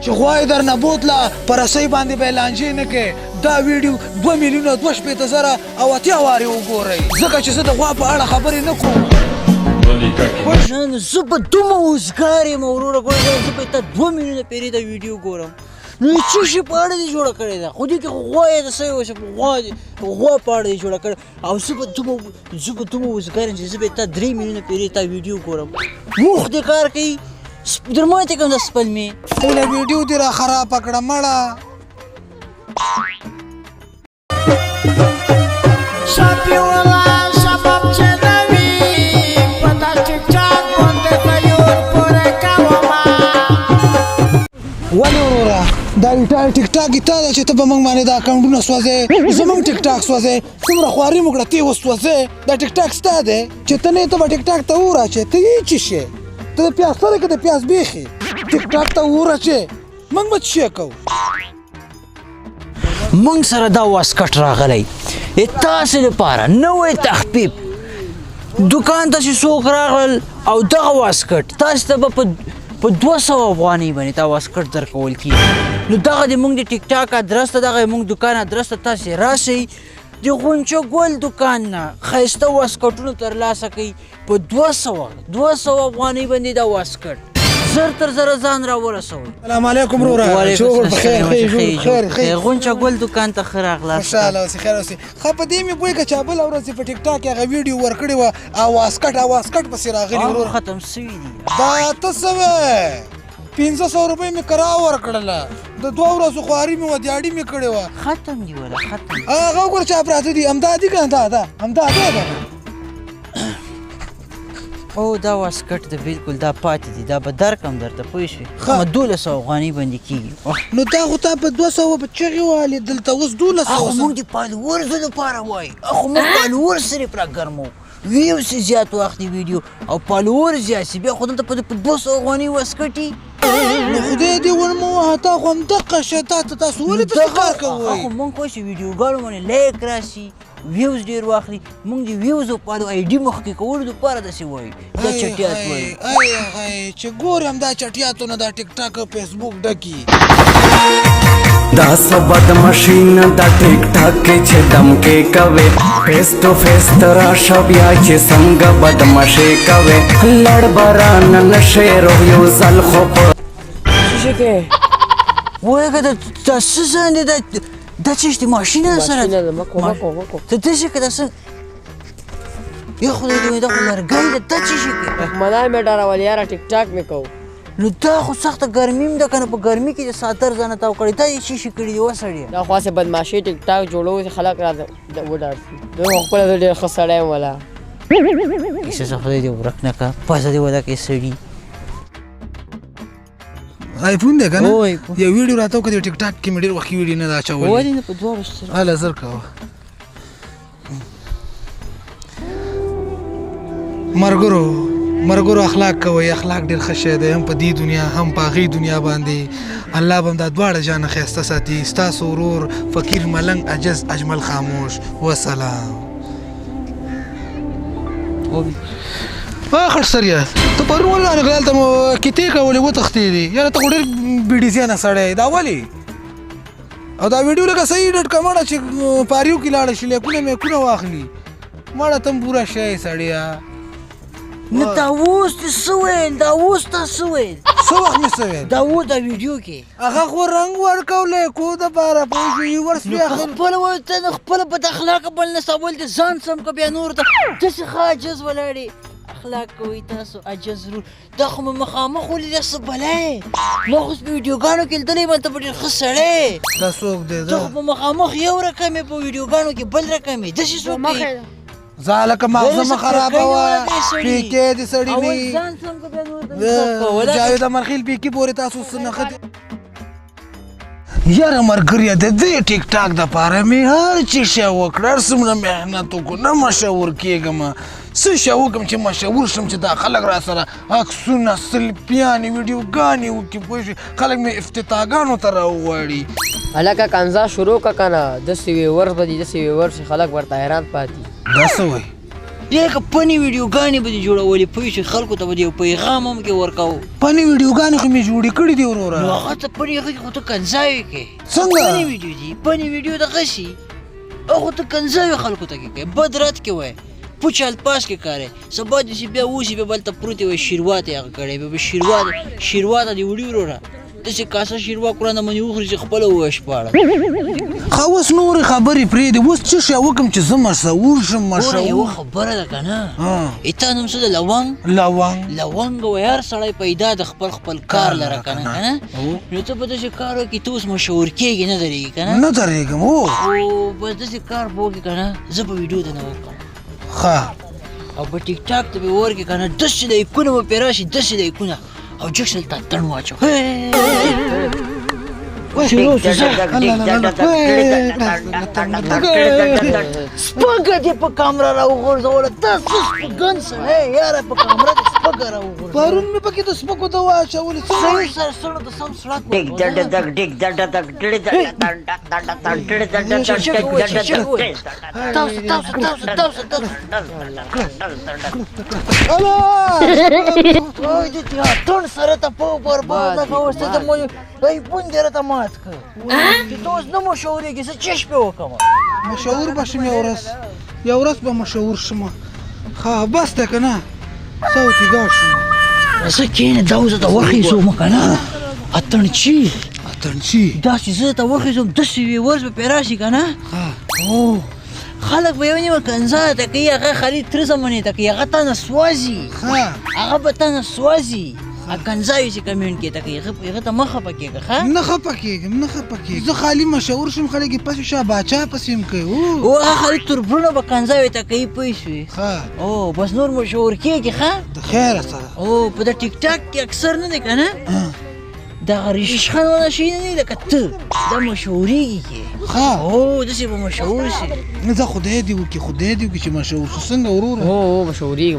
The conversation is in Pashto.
چې غوا یې درنه بوتله په رسۍ باندې به یې لانجې نه کوې دا ویډیو 2 میلیونه 2,000 او 80 وارې وګورئ ځکه چې زه د غوا په اړه خبرې نه کوم نه زه به دومره اوزګار یم وروره ګوره زه به تا 2 میلیونه پیرې دا ویډیو ګورم نو څه شي په اړه دې جوړه کړې ده خو دې کې غوا یې د څه یو چې غوا په اړه دې جوړه کړې او زه به دومره اوزګار یم چې زه به تا 3 میلیونه پیرې تا ویډیو ګورم موخ دې کار کوي در ماته کوم د سپلمې خپله ویډیو دې را خرابه کړه مړه ولې وروره دا ټیک ټاک یې تا ده چې ته به موږ باندې دا اکاونټونه سوځې زموږ ټیک ټاک سوځې څومره خواري مو کړه ته یې وسوځې دا ټیک ټاک ستا دی چې ته نه یې ته به ټیک ټاک ته وراچې ته یې څه شې ته د پیاز سره که د پیاز بیخي ټیک ټاک ته وراچې موږ به څه شی کوو موږ سره دا واسکټ راغلی تاسې لپاره نوی تخفیف دکان ته چې څوک راغلل او دغه واسکټ تاسې ته به په 200 افغانۍ باندې تا واسکټ درکول کېږي نو دغه د موږ د ټیک ټاک ادرس ته دغه موږ دکان ادرس ته تاسې راسئ د غونچه ګل دکان نه ښایسته واسکټونه ترلاسه کوي په 200 افغانۍ باندې دا واسکټ زر تر زره ځان راورسوئ سلام علیکم وروره خیر غونچه ګل دکان ته ښه راغلاست خوشحاله اوسې خیر اوسې ښه په دې مې پوهېږه چې بله ورځ په ټیک ټاک هغه ویډیو ورکړې وه او واسکټ پسې راغلي وروره ختم سوي دي دا ته څه وې 500 روپۍ مې کرا ورکړله د 2 ورځو خواري مې وه دیاړي مې کړې وه ختم دي ولا ختم هغه وګوره چا پراته دي همدا دي که نه همدا ده او دا واسکټ د بالکل دا پاتې دي دا به درکم درته پوه شوې 1200 افغانۍ باندې کېږي نو تا خو تا په 200 په چغې والې دلته اوس 1200 اخو موږ د فالوورزو لپاره وایي اخو موږ فالوور صرف را ګرمو ویوز یې زیات واخلي ویډیو او فالوور زیات شي بیا خو دلته په 200 افغانۍ واسکټ نو خدای دې ونه مو وهه تا خو همدقه شی تاسو ولې داسې کار کوئ اخو موږ کوی چې ویډیوګانو باندې لایک راشي ویوز ډېر واخلي موږ د ویوز لپاره آی ډي مخکې کولو لپاره داسې وایو دا چټیات وایي چې ګورم دا چټیاتونه دا ټیک ټاک او فیسبوک ډکي دا سبد ماشین دا ټیک ټاک کې چې دم کې کوي فیس ټو فیس تراشه بیا چې څنګه بدمشي کوي لړ باران نشه رو یو ځل خو په څه کې وایي که دا څه ځان دی دا چیش دی ماشینه سره ته داسې که دا څه یا خدای دې دا خو لرګی ده دا چی شي کوي رحمانه مې ډارول یاره ټیک ټاک مې کوو نو دا خو سخته ګرمي هم ده که نه په ګرمي کې د ساتر ځانه تاو کړی دا یې چی شي کړي دي وسړیه دا خو هسې بدماشي ټیک ټاک جوړوو چې خلک را وډار شي زه خو خپله زه ډېر ښه سړی یم ولا کیسه څه خدای دې ورک نه کړه پزه دې وده کې سړي آیفون دی که نه یو ویډیو راته وکړه ټیک ټاک کې مې ډېر وختي ویډیو نه ده اچولې ولې نه په دواړو سره هله زر کوه مرګرو اخلاق کوئ اخلاق ډېر ښه شی دی هم په دې دنیا هم په هغې دنیا باندې الله به هم دا دواړه جانه ښایسته ساتي ستاسو ورور فقیر ملنګ عجز اجمل خاموش وسلام خړسریه ته پرون ولې راغلی هلته مو کیتې کولې وتښتېدې یاره ته خو ډېر بېډیزیانه سړی دا ولې او دا ویډیو لکه صحیح ډېټ که مړه چې پاریو کې لاړه شي لیکونه میکونه واخلي مړه ته هم پوره شی سړیه نه دا اوس دې څه ویل دا اوس تا څه ویل څه وخت مې څه ویل دا اوس دا ویډیو کې هغه خو رنګ ورکولی کو دپاره پوه شو یورس بیا خپله وایو ته نه خپله بد اخلاقه بل نه سوال دې ځان سم که بیا نورو ته داسې ښه عجز ولاړې اخلاق کوئ تاسو عجز ضرور دا خو مې مخامخ ولیده څه بلی ما خو په ویډیوګانو کې لیدلی یم ته به ډېر ښه سړی دا څوک دی ته خو په مخامخ یو رقم یې په ویډیوګانو کې بل رقم یې داسې څوک کوي زالکه مغزه مه خرابوه پیکې دې سړي مې جاوید امرخیل پیکې پورې تاسو څه نښه یاره ملګریه د دې ټیک ټاک دپاره مې هر چی شی وکړه هر څومره محنت وکړو نه مشهور کېږم څه شی وکړم چې مشهور شم چې دا خلک را سره عکسونه سلفیانې ویډیوګانې وکړي پوه شوې خلک مې افتتاحګانو ته راوغواړي هلکه کنځا شروع که که نه داسې ویورس به دي داسې ویورس چې خلک ورته حیران پاتې دا څه وایي لکه پنې ویډیوګانې به دې جوړولې پوه شوې خلکو ته به دې یو پیغام هم کې ورکوو پنې ویډیوګانې خو مې جوړې کړي دي وروره نو هغه ته پنې هغه کې خو ته کنځاوې کوې څنګه؟ پنې ویډیو دي پنې ویډیو دغه شي هغه ته کنځاوې خلکو ته کې کوې بد رد کې وایې پوچ الپاس کې کارې سبا دې چې بیا اوسي بیا بلته پروت وایي شیروا ته یې هغه کړی بیا به شیروا ته دې وړي وروره داسې کاسه شیروا قرآن منې وخوري چې خپله وشپاړه ښه اوس نورې خبرې پرېږدې اوس څه شی وکړم چې زه مشهور شم وره مشهور یوه خبره ده که نه تا نوم څه ده لونګ وایي هر سړی پیدا د خپل کار لره که نه نو ته به داسې کار وکړې ته اوس مشهور کېږې نه درېږي که نه نه درېږم او او بس داسې کار به وکړې که نه زه به ویډیو ته نه وکړم ښه او په ټیک ټاک ته به ورکړې که نه داسې لایکونه به پرې راشي داسې لایکونه او جګ شل ته تڼ واچو سپږه دې په کامره راوغورځوله ته څه سپږن سړی یاره په کامره دې سپږه راوغورځوله پرون مې پکې د سپکو ته واچولې صحیح سر سړو ته سم سړک تڼ سره ته په برباد لګوسته ته مو ایفون دې راته مات کړ چې ته اوس نه مشهورېږې زه چش پې وکړم مشهور به شم یو ورځ به مشهور شم ښه بس دی که نه سوتیګار شم زه کښېنه دا اوس ته وخېږم که نه اتڼچي داسې زه ته وخېږم داسې وي ورځ به پرې راشي که نه او خلک به یو نیمه کنځا ته کوي هغه خالي تره زمانې ته کوي هغه تا نه سوازي هغه به تا نه سوازي کنځاوي چې کمنټ کې ته کوي هغه ته مه خفه کېږه ښه نه خفه کېږم زه خالي مشهور شم خلک یې پسې شاه باچا پسې م کوي او هغه خالي تربرونه به کنځاوي ته کوي پوه شوې او بس نور مشهور کېږي ښه د خیره سره او په د ټیک ټاک کې اکثر نه دی که نه دغه ریشخند والا شي نه دی لکه ته دا مشهورېږي کې او داسې به مشهور شي زه خدای دې وکړي چې مشهور شو څنګه وروره مشهورېږي